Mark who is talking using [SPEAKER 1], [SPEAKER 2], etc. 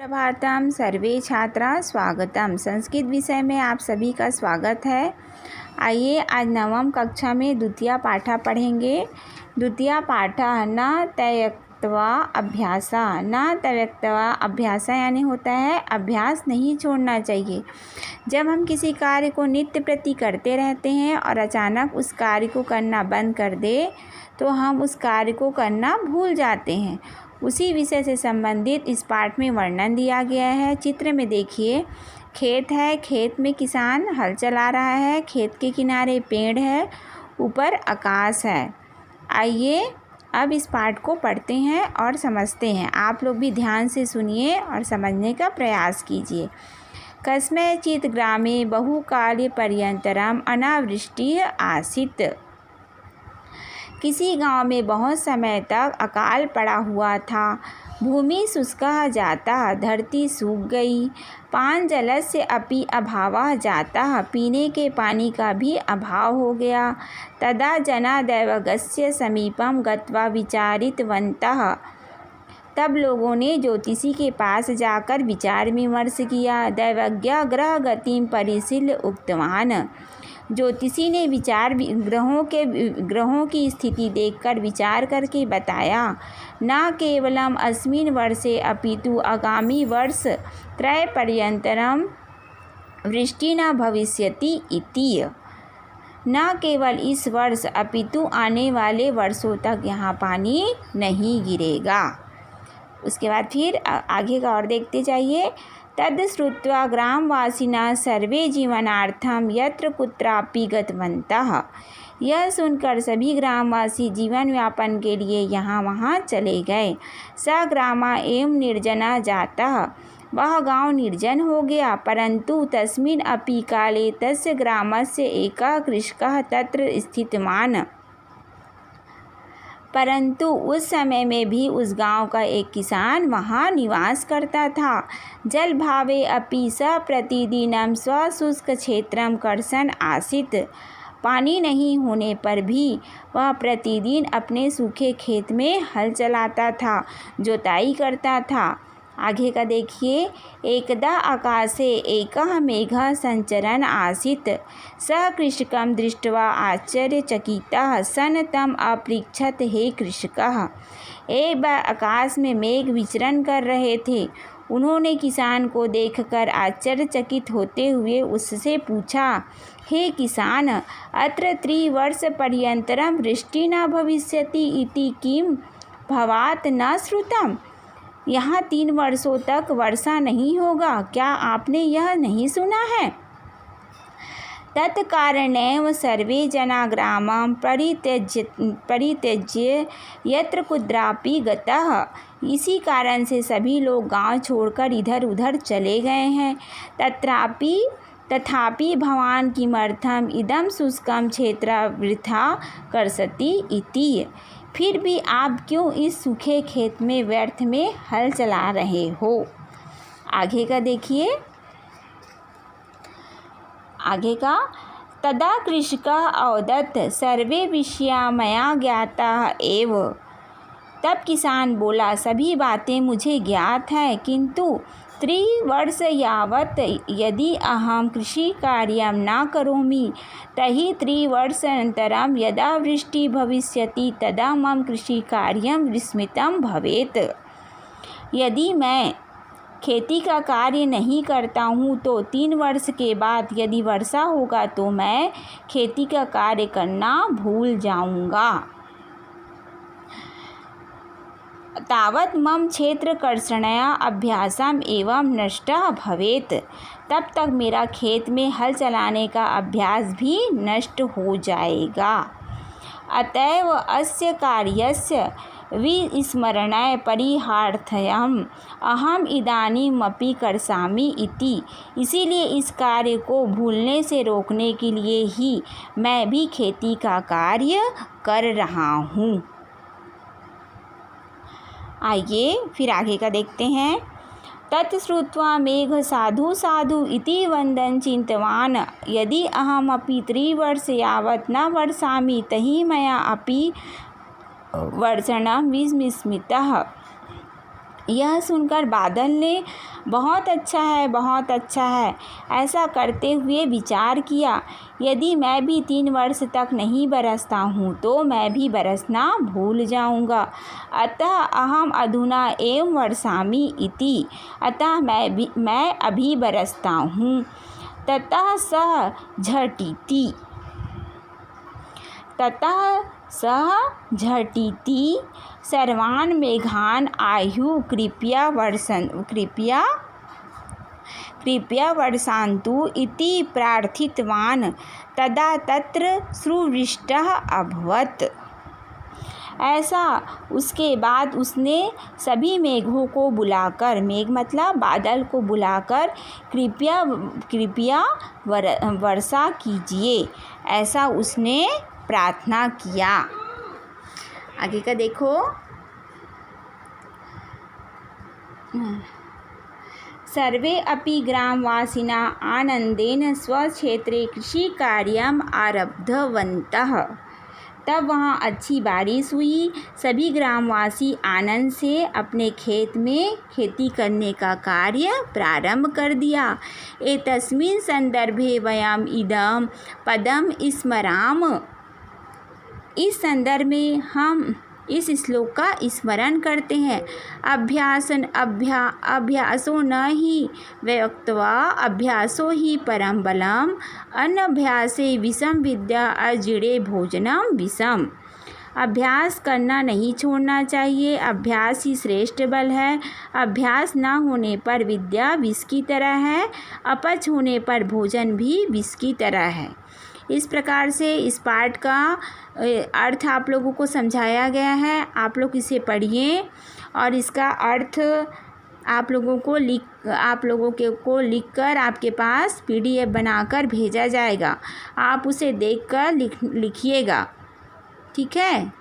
[SPEAKER 1] प्रभातम सर्वे छात्रा स्वागतम। संस्कृत विषय में आप सभी का स्वागत है। आइए आज नवम कक्षा में द्वितीय पाठा पढ़ेंगे। द्वितीय पाठा न त्यक्त्वा अभ्यासा। न त्यक्त्वा अभ्यासा यानी होता है अभ्यास नहीं छोड़ना चाहिए। जब हम किसी कार्य को नित्य प्रति करते रहते हैं और अचानक उस कार्य को करना बंद कर दे तो हम उस कार्य को करना भूल जाते हैं। उसी विषय से संबंधित इस पाठ में वर्णन दिया गया है। चित्र में देखिए, खेत है, खेत में किसान हल चला रहा है, खेत के किनारे पेड़ है, ऊपर आकाश है। आइए अब इस पाठ को पढ़ते हैं और समझते हैं। आप लोग भी ध्यान से सुनिए और समझने का प्रयास कीजिए। कस्मैचित् ग्रामे बहुकालपर्यन्तरम् अनावृष्टिः आसीत्। किसी गांव में बहुत समय तक अकाल पड़ा हुआ था। भूमि शुष्का जाता, धरती सूख गई। पान जलस्य अपि अभावः जाता, पीने के पानी का भी अभाव हो गया। तदा जना दैवज्ञस्य समीपम गत्वा विचारितवन्तः। तब लोगों ने ज्योतिषी के पास जाकर विचार विमर्श किया। दैवज्ञ ग्रह गतिम परिशील्य उक्तवान। ज्योतिषी ने ग्रहों की स्थिति देखकर विचार करके बताया, न केवलम अस्मिन् वर्षे अपितु आगामी वर्ष त्रयपर्यन्तरं वृष्टि न भविष्यति इति। न केवल इस वर्ष अपितु आने वाले वर्षों तक यहाँ पानी नहीं गिरेगा। उसके बाद फिर आगे का और देखते जाइए। तद् श्रुत्वा ग्रामवासिनः सर्वे जीवनार्थं यत्र कुत्रापि गतवन्तः। यह सुनकर सभी ग्रामवासी जीवन यापन के लिए यहाँ वहाँ चले गए। स ग्रामः एवं निर्जनः जातः। वह गांव निर्जन हो गया। परंतु तस्मिन् अपि काले तस्य ग्रामस्य एकः कृषकः तत्र स्थितवान्। परंतु उस समय में भी उस गांव का एक किसान वहां निवास करता था। जल भावे अपि स प्रतिदिनं स्वशुष्क क्षेत्रं कर्षन् आसीत्। पानी नहीं होने पर भी वह प्रतिदिन अपने सूखे खेत में हल चलाता था, जुताई करता था। आगे का देखिए। एकदा आकाशे एकः मेघः संचरन् आसीत्। सः कृषकं दृष्ट्वा आश्चर्यचकितः सन् तम् अपृच्छत्, हे कृषकः। एक बार आकाश में मेघ विचरण कर रहे थे। उन्होंने किसान को देखकर आश्चर्यचकित होते हुए उससे पूछा, हे किसान, अत्र त्रिवर्षपर्यन्तरं वृष्टि न भविष्यति इति किं भवात् न श्रुतम्। यहाँ 3 वर्षों तक वर्षा नहीं होगा, क्या आपने यह नहीं सुना है। तत्कारणेव सर्वे जना ग्रामं परित्यज्य यत्र कुत्रापि गतः। इसी कारण से सभी लोग गांव छोड़कर इधर उधर चले गए हैं। तथापि भवान् किमर्थम् इदं शुष्कं क्षेत्रं वृथा कर्षति इति। फिर भी आप क्यों इस सूखे खेत में व्यर्थ में हल चला रहे हो। आगे का देखिए। आगे का। तदा कृषकः अवदत्, सर्वे विषया मया ज्ञाताः एव। तब किसान बोला, सभी बातें मुझे ज्ञात हैं, किंतु 3 वर्ष यावत् यदि अहं कृषिकार्यं न करोमि तर्हि 3 वर्षानन्तरं यदा वृष्टिः भविष्यति तदा मम कृषिकार्यं विस्मृतं भवेत्। यदि मैं खेती का कार्य नहीं करता हूँ तो 3 वर्ष के बाद यदि वर्षा होगा तो मैं खेती का कार्य करना भूल जाऊँगा। तावत् मम क्षेत्रकर्षणया अभ्यासम् एवं नष्टः भवेत्। तब तक मेरा खेत में हल चलाने का अभ्यास भी नष्ट हो जाएगा। अतएव अस्य कार्यस्य विस्मरणाय परिहार्थम् अहम् इदानीमपि कर्षामि इति। इसीलिए इस कार्य को भूलने से रोकने के लिए ही मैं भी खेती का कार्य कर रहा हूँ। आइए फिर आगे का देखते हैं। तत्श्रुत्वा मेघ साधु साधु इति वदन् चिन्तवान्, यदि अहमपि 3 वर्ष यावत् न वर्षामि तर्हि मया अपि वर्षणं विस्मृतः। यह सुनकर बादल ने बहुत अच्छा है ऐसा करते हुए विचार किया, यदि मैं भी 3 वर्ष तक नहीं बरसता हूँ तो मैं भी बरसना भूल जाऊँगा। अतः अहम अधुना एव वर्षामि इति, अतः मैं अभी बरसता हूँ। ततः सः झटिति सर्वान् मेघान् आयुः कृपया वर्षन्तु इति प्रार्थितवान्। तदा तत्र सुवृष्टिः अभवत्। ऐसा उसके बाद उसने सभी मेघों को बुलाकर, मेघ मतलब बादल को बुलाकर, कृपया वर्षा कीजिए, ऐसा उसने प्रार्थना किया। आगे का देखो। सर्वे अपि ग्रामवासिनः आनंदेन स्वक्षेत्रे कृषिकार्यम् आरब्धवन्तः। तब वहाँ अच्छी बारिश हुई। सभी ग्रामवासी आनंद से अपने खेत में खेती करने का कार्य प्रारंभ कर दिया। एतस्मिन् संदर्भे वयम् इदं पदं स्मराम। इस संदर्भ में हम इस श्लोक का स्मरण करते हैं। अभ्यासो न हि व्यक्त्वा अभ्यासो हि परम बलम, अनभ्यासे विषम विद्या अजीर्णे भोजनम विषम। अभ्यास करना नहीं छोड़ना चाहिए, अभ्यास ही श्रेष्ठ बल है। अभ्यास न होने पर विद्या विष की तरह है, अपच होने पर भोजन भी विष की तरह है। इस प्रकार से इस पाठ का अर्थ आप लोगों को समझाया गया है। आप लोग इसे पढ़िए और इसका अर्थ आप लोगों को लिखकर आपके पास PDF बनाकर भेजा जाएगा। आप उसे देखकर लिखिएगा, ठीक है।